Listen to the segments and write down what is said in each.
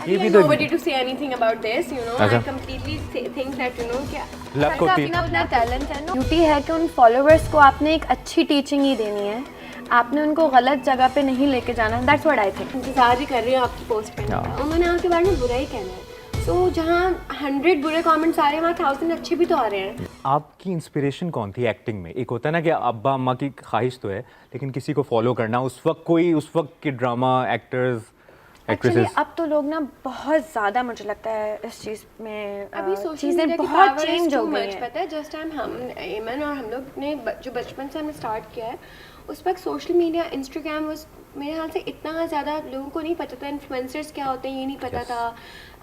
ये भी तो nobody to say anything about this, you know. I completely think that, you know, क्या luck होती है, अपना टैलेंट है ना, ड्यूटी है कि उन फॉलोअर्स को आपने एक अच्छी टीचिंग ही देनी है, आपने उनको गलत जगह पे नहीं लेके जाना। That's what I think. इंतजार ही कर रही हूँ आपकी पोस्ट करने का, उन्होंने आपके बारे में बुरा ही कहना है। तो जहाँ 100 बुरे कमेंट्स आ रहे हैं वहाँ 1000 अच्छे भी तो आ रहे हैं। आपकी इंस्पिरेशन कौन थी एक्टिंग में? एक होता है ना कि अब्बा अम्मा की ख्वाहिश तो है, लेकिन किसी को फॉलो करना, उस वक्त के ड्रामा एक्टर्स एक्चुअली अब तो लोग ना बहुत ज़्यादा, मुझे लगता है इस चीज़ में अभी चीज़ें बहुत चेंज हो गई हैं। पता है जस्ट टाइम हम एमन और हम लोग ने जो बचपन से हमने स्टार्ट किया है, उस वक्त सोशल मीडिया इंस्टाग्राम वाज मेरे ख्याल से इतना ज़्यादा लोगों को नहीं पता था, इन्फ्लुएंसर्स क्या होते हैं ये नहीं पता था।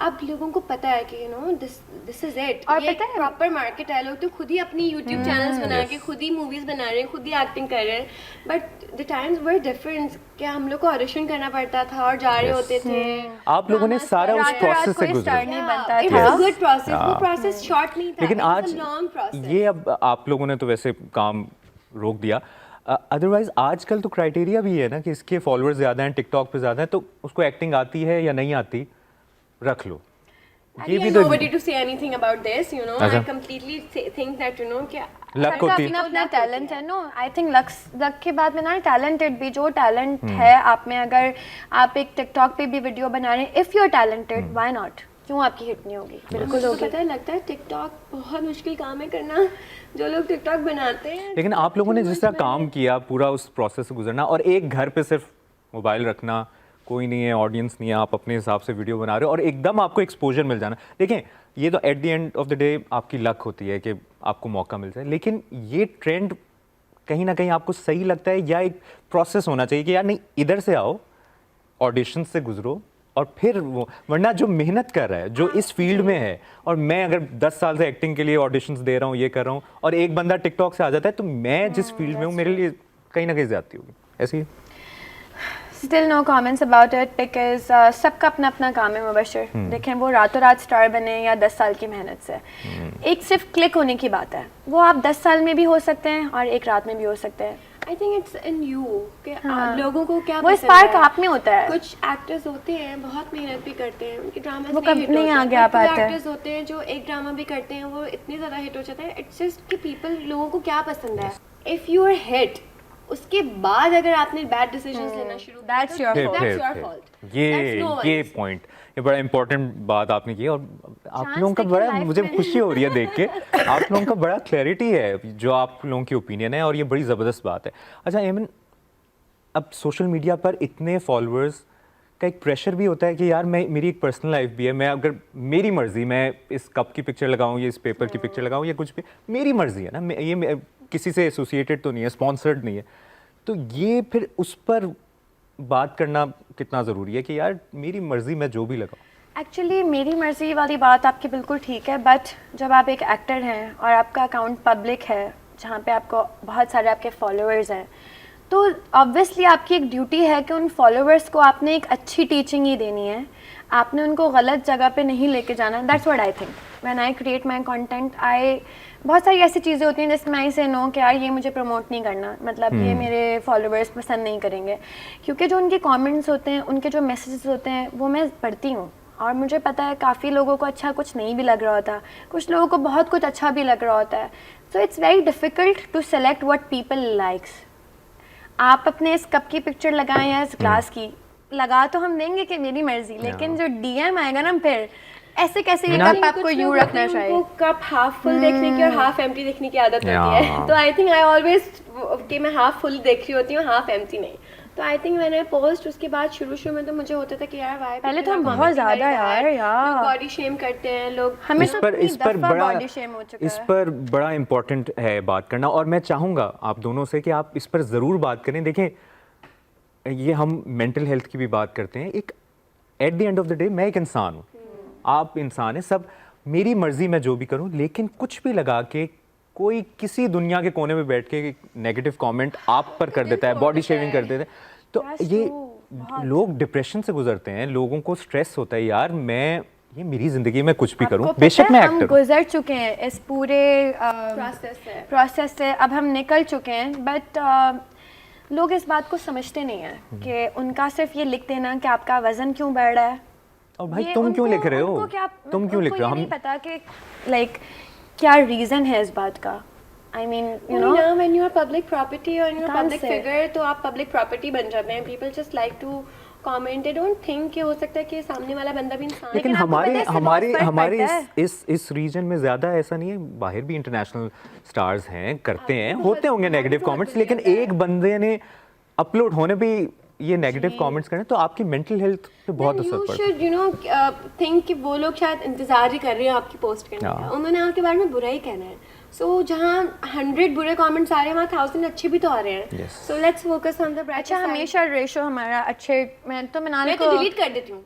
अब लोगों को पता है कि you know this is it, और पता है प्रॉपर मार्केट है। लोग तो खुद ही अपनी यूट्यूब चैनल्स बना के खुद ही मूवीज बना रहे हैं, खुद ही एक्टिंग कर रहे हैं। But the times were different, क्या हम लोग को ऑडिशन करना पड़ता था और जा रहे होते थे। आप लोगों ने सारा उस प्रोसेस से गुजरा। It was a good process, वो प्रोसेस शॉर्ट नहीं था, लेकिन आज लॉन्ग प्रोसेस। ये अब आप लोगों ने तो वैसे काम रोक दिया, अदरवाइज आजकल तो क्राइटेरिया भी है ना कि इसके फॉलोअर्स ज़्यादा हैं, टिकटॉक पे ज़्यादा है, तो उसको एक्टिंग आती है या नहीं आती, रख लो। ये भी तो nobody to say anything about this, you know. I completely think that, you know, क्या लक होती है, अपना टैलेंट है। नो आई थिंक लक के बाद में ना टैलेंटेड भी, जो टैलेंट है आप में, अगर आप एक टिकटॉक पे भी वीडियो बना रहे हैं, if you are talented why not, क्यों आपकी हिट नहीं होगी? बिल्कुल होगी। पता है, लगता है टिकटॉक बहुत मुश्किल काम है करना, जो लोग टिकटॉक बनाते हैं। लेकिन आप लोगों ने जिस तरह काम किया, पूरा उस प्रोसेस से गुजरना, और एक घर पे सिर्फ मोबाइल रखना, कोई नहीं है, ऑडियंस नहीं है, आप अपने हिसाब से वीडियो बना रहे हो और एकदम आपको एक्सपोजर मिल जाना। देखें, ये तो at the end of the day आपकी लक होती है कि आपको मौका मिल जाए, लेकिन ये ट्रेंड कहीं ना कहीं आपको सही लगता है या एक प्रोसेस होना चाहिए कि यार नहीं, इधर से आओ, ऑडिशन से गुजरो और फिर वो, वरना जो मेहनत कर रहा है, जो इस फील्ड में है, और मैं अगर 10 साल से एक्टिंग के लिए ऑडिशंस दे रहा हूँ, ये कर रहा हूँ, और एक बंदा टिकटॉक से आ जाता है, तो मैं जिस फील्ड में हूँ मेरे लिए कहीं ना कहीं ज्यादती होगी। ऐसी still no comments about it, because सबका अपना अपना काम है मुबशर। देखें, वो रातों रात स्टार बने या 10 साल की मेहनत से, एक सिर्फ क्लिक होने की बात है। वो आप 10 साल में भी हो सकते हैं और एक रात में भी हो सकते हैं। I think it's in you कि लोगों को क्या वो स्पार्क आप में होता है। कुछ एक्टर्स होते हैं बहुत मेहनत भी करते हैं, उनके ड्रामा वो कब नहीं आगे आ पाते हैं। एक्टर्स होते हैं जो एक ड्रामा भी करते हैं, वो इतने ज़्यादा हिट हो जाते हैं। इट्स जस्ट कि पीपल, लोगों को क्या पसंद है। इफ़ यू आर हिट, उसके बाद अगर आपने बैड डिसीजंस लेना शुरू, दैट्स योर फॉल्ट। ये पॉइंट, ये बड़ा इंपॉर्टेंट बात आपने की, और आप लोगों का बड़ा, मुझे खुशी हो रही है देख के, आप लोगों का बड़ा क्लैरिटी है जो आप लोगों की ओपिनियन है, और ये बड़ी ज़बरदस्त बात है। अच्छा एमन, अब सोशल मीडिया पर इतने फॉलोअर्स का एक प्रेशर भी होता है कि यार मेरी एक पर्सनल लाइफ भी है, मैं अगर मेरी मर्जी, मैं इस कप की पिक्चर लगाऊं, ये इस पेपर की पिक्चर लगाऊं, या कुछ भी मेरी मर्जी है ना, ये किसी से एसोसिएटेड तो नहीं है, स्पॉन्सर्ड नहीं है, तो ये फिर उस पर बात करना कितना ज़रूरी है कि यार मेरी मर्जी, मैं जो भी लगाऊं। एक्चुअली मेरी मर्जी वाली बात आपकी बिल्कुल ठीक है, बट जब आप एक एक्टर हैं और आपका अकाउंट पब्लिक है, जहाँ पे आपको बहुत सारे आपके फॉलोअर्स हैं, तो ऑब्वियसली आपकी एक ड्यूटी है कि उन फॉलोअर्स को आपने एक अच्छी टीचिंग ही देनी है, आपने उनको गलत जगह पे नहीं लेके जाना। That's what I think when I create my content. बहुत सारी ऐसी चीज़ें होती हैं जिसमें आई से नो कि यार ये मुझे प्रमोट नहीं करना, मतलब ये मेरे फॉलोअर्स पसंद नहीं करेंगे, क्योंकि जो उनके कमेंट्स होते हैं, उनके जो मैसेजेस होते हैं, वो मैं पढ़ती हूँ, और मुझे पता है काफ़ी लोगों को अच्छा कुछ नहीं भी लग रहा होता, कुछ लोगों को बहुत कुछ अच्छा भी लग रहा होता है। So it's very difficult to select what people likes. आप अपने इस कप की पिक्चर लगाएं या इस ग्लास की, लगा तो हम देंगे कि मेरी मर्जी, लेकिन जो डीएम आएगा ना, फिर ऐसे कैसे ये कप आपको यूं रखना चाहिए। कप हाफ फुल देखने की और हाफ एम्प्टी देखने की आदत होती है, तो आई थिंक आई ऑलवेज कि मैं हाफ फुल देख रही होती हूँ, हाफ एम्प्टी नहीं। तो आई थिंक मैंने पोस्ट, उसके बाद शुरू में तो मुझे होता था कि यार वाई, पहले तो हम बहुत ज़्यादा यार बॉडी शेम करते हैं लोग, हमें इस पर बड़ा बॉडी शेम हो चुका है। इस पर बड़ा इम्पोर्टेंट है बात करना, और मैं चाहूँगा आप दोनों से कि आप इस पर ज़रूर बात करें। देखें, ये हम मेंटल हेल्थ की भी बात करते हैं, एक at the end of the day मैं एक इंसान हूँ, आप इंसान हैं, सब मेरी मर्जी मैं जो भी करूँ, लेकिन कुछ भी लगा के कोई किसी दुनिया के कोने में बैठ के नेगेटिव कमेंट आप पर कर देता है, बॉडी शेविंग कर देता है, तो ये लोग डिप्रेशन से गुजरते हैं, लोगों को स्ट्रेस होता है, यार मैं, ये मेरी जिंदगी में कुछ भी करूं, बेशक मैं एक्टर, हम गुजर चुके हैं इस पूरे प्रोसेस से, अब हम निकल चुके हैं, बट लोग इस बात को समझते नहीं हैं कि उनका सिर्फ ये लिख देना कि आपका वजन क्यों बढ़ रहा है, और भाई ये तुम क्यों उनको- लिख रहे हो? उनको क्या, तुम क्यों लिख उनको रहे हो? ये नहीं पता कि लाइक क्या रीजन है इस बात का। I mean you know when you are public property or you're a Can't public say. figure तो आप public property बन जाते हैं। People just like to comment, they don't think कि हो सकता है कि सामने वाला बंदा भी इंसान है। लेकिन आपको हमारे पता है इससे हमारे बहुत फर्क हमारे पड़ता है। इस रीजन में ज्यादा ऐसा नहीं है, बाहर भी इंटरनेशनल स्टार्स हैं, करते हैं, बहुत- होते होंगे हमारे नेगेटिव बहुत कमेंट्स, बुरी लेकिन आदत है। एक बंदे ने अपलोड होने पे ये नेगेटिव कमेंट्स करें तो आपकी मेंटल हेल्थ पे बहुत असर यू पड़ता है। शुड यू नो थिंक कि वो लोग शायद इंतजार ही कर रहे हैं आपकी पोस्ट करने का, हाँ। उन्होंने आपके बारे में बुरा ही कहना है। सो जहाँ 100 बुरे कमेंट्स आ रहे हैं वहाँ 1000 अच्छे भी तो आ रहे हैं। Yes. So let's focus on the bright. अच्छा हमेशा रेशो हमारा अच्छे, मैं तो मनाली मैं को तो डिलीट कर देती हूँ।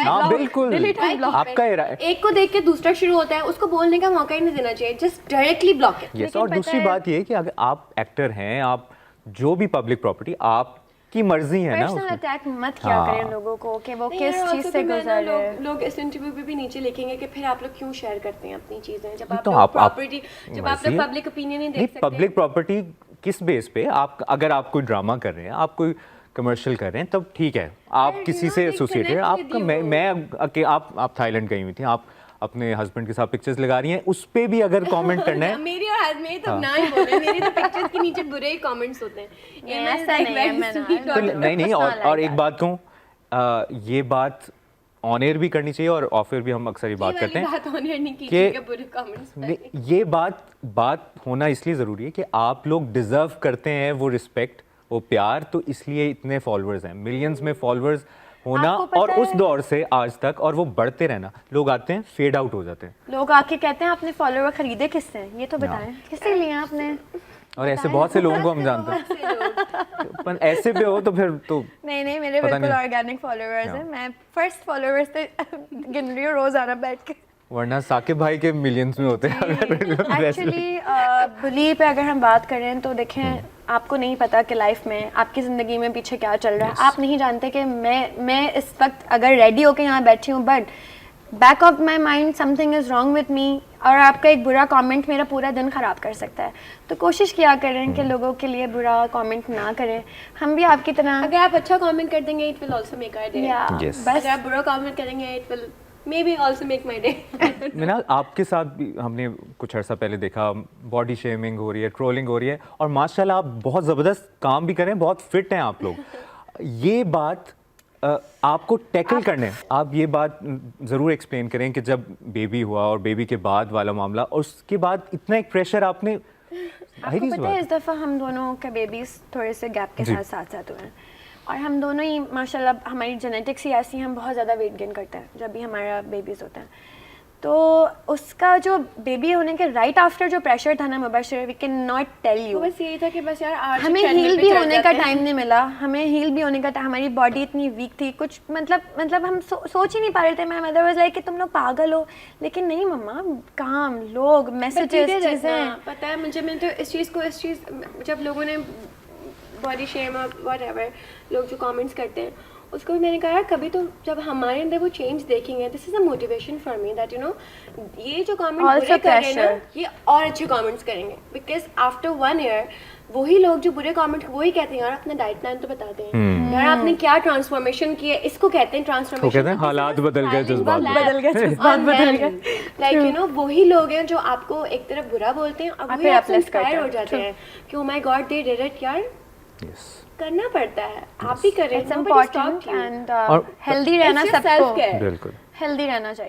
हाँ बिल्कुल, delete and block. आपका ही राय। एक को देख के दूसरा शुरू होता है, उसको बोलने का मौका ही नहीं देना चाहिए, just directly block it. Yes, लेकिन और पता दूसरी है- बात ये है कि अगर आप एक्टर हैं, आप जो भी पब्लिक प्रॉपर्टी, आपकी मर्जी है ना पर्सनल उसमें। अटैक मत किया हाँ। करें लोगों को कि वो नहीं किस यार, चीज also से फिर मैं ना गुजर रहे हैं। लोग इस इंटरव्यू पे भी नीचे लिखेंगे कि फिर आप लोग क्यों शेयर करते हैं अपनी चीजें, जब नहीं, आप तो लोग आप प्रॉपर्टी, जब आप मर्जी लोग है। पब्लिक ओपिनियन नहीं नहीं, देख सकते। पब्लिक प्रॉपर्टी किस बेस पे आप, अगर आप कोई ड्रामा कर रहे हैं, आप कोई कमर्शियल कर रहे हैं, तब ठीक है, आप But किसी you know, से they एसोसिएटेड, connect आपका with मैं आप थाईलैंड गई हुई थी, आप अपने हस्बैंड के साथ पिक्चर्स लगा रही हैं, उस पे भी अगर कमेंट करना है मेरी और मेरी तो ना ही बोले, मेरी तो पिक्चर्स के नीचे बुरे ही कमेंट्स होते हैं। नहीं, मैं ऐसा नहीं है, मैं ना- तो नहीं It's not और like एक बात कहूँ, ये बात ऑन एयर भी करनी चाहिए और ऑफ एयर भी हम अक्सर ये बात करते हैं बात होने नहीं कि कीजिएगा बुरे कमेंट्स पे। नहीं, ये बात होना इसलिए ज़रूरी है कि आप लोग डिज़र्व करते हैं वो रिस्पेक्ट, वो प्यार, तो इसलिए इतने फॉलोअर्स हैं, मिलियंस में फॉलोअर्स होना, आपको पता और उस है- दौर से आज तक, और वो बढ़ते रहना। लोग आते हैं, फेड आउट हो जाते हैं, लोग आके कहते हैं आपने फॉलोवर खरीदे किससे, ये तो बताएं किससे लिए आपने। और ऐसे बहुत से लोगों को हम जानते हैं। पर ऐसे पे हो तो फिर तो नहीं मेरे पता बिल्कुल नहीं। ऑर्गेनिक फॉलोअर्स हाँ। हैं, मैं फर्स्ट फॉलोअर्स पे गिन रही हूँ रोजाना बैठ के। वरना साकिब भाई के मिलियंस में होते हैं अगर वैसे। एक्चुअली बुली पे अगर हम बात करें तो देखें, आपको नहीं पता कि लाइफ में आपकी ज़िंदगी में पीछे क्या चल रहा है। आप नहीं जानते कि मैं इस वक्त अगर रेडी होकर यहाँ बैठी हूँ, but back of my mind something is wrong with me, और आपका एक बुरा कमेंट मेरा पूरा दिन ख़राब कर सकता है। तो कोशिश किया करें कि लोगों के लिए बुरा कमेंट ना करें, हम भी आपकी तरह। अगर आप अच्छा कमेंट कर देंगे, it will also make our day. या Yes. बस अगर आप बुरा कमेंट करेंगे, it will maybe also make my day. Mina, आपके साथ भी हमने कुछ अर्सा पहले देखा, बॉडी शेमिंग हो रही है, ट्रोलिंग हो रही है, और माशाल्लाह आप बहुत ज़बरदस्त काम भी करें, बहुत फिट हैं आप लोग। ये बात आपको टैकल करने, आप ये बात ज़रूर एक्सप्लेन करें कि जब बेबी हुआ और बेबी के बाद वाला मामला, और उसके बाद इतना एक प्रेशर आपने, आपको पता है इस दफ़ा हम दोनों के बेबीज थोड़े से गैप के जी। साथ साथ हुए हैं, और हम दोनों ही माशाल्लाह हमारी जेनेटिक्स ही ऐसी, हम बहुत ज़्यादा वेट गेन करते हैं जब भी हमारा बेबीज होता है। तो उसका जो बेबी होने के राइट आफ्टर जो प्रेशर था ना Mubashar, we can not tell you. बस यही था कि बस यार आज हमें हील भी होने का टाइम नहीं मिला, हमें हील भी होने का टाइम, हमारी बॉडी इतनी वीक थी, कुछ मतलब हम सोच ही नहीं पा रहे थे। मैं मदर वाज लाइक कि तुम लोग पागल हो, लेकिन नहीं मम्मा, काम, लोग, मैसेजेस, चीज़ें। पता है मुझे, मैं तो इस चीज़ जब लोगों ने बॉडी शेम और व्हाटएवर लोग जो कमेंट्स करते हैं, उसको भी मैंने कहा यार कभी तो जब हमारे अंदर वो चेंज देखेंगे, this is a motivation for me that you know ये जो कमेंट Also बुरे कर रहे हैं ना, pressure. ये और अच्छे कमेंट्स करेंगे, बिकॉज आफ्टर 1 ईयर वही लोग जो बुरे कमेंट वही कहते हैं यार अपना डाइट प्लान तो बताते हैं, यार आपने क्या ट्रांसफॉर्मेशन की है, इसको कहते हैं वो ट्रांसफॉर्मेशन। कहते हैं हालात बदल गए, जज्बात बदल गए, जज्बात बदल गए। लाइक यू नो वही लोग हैं जो आपको एक तरफ बुरा बोलते हैं और वही फिर आपसे uplift इंस्पायर करते हो हैं। जाते हैं कि oh my God they did it. यार Yes. करना पड़ता है, आप भी करें, it's nobody important stopped you. And और हेल्दी रहना It's your सबको self-care. बिल्कुल। हेल्दी रहना चाहिए।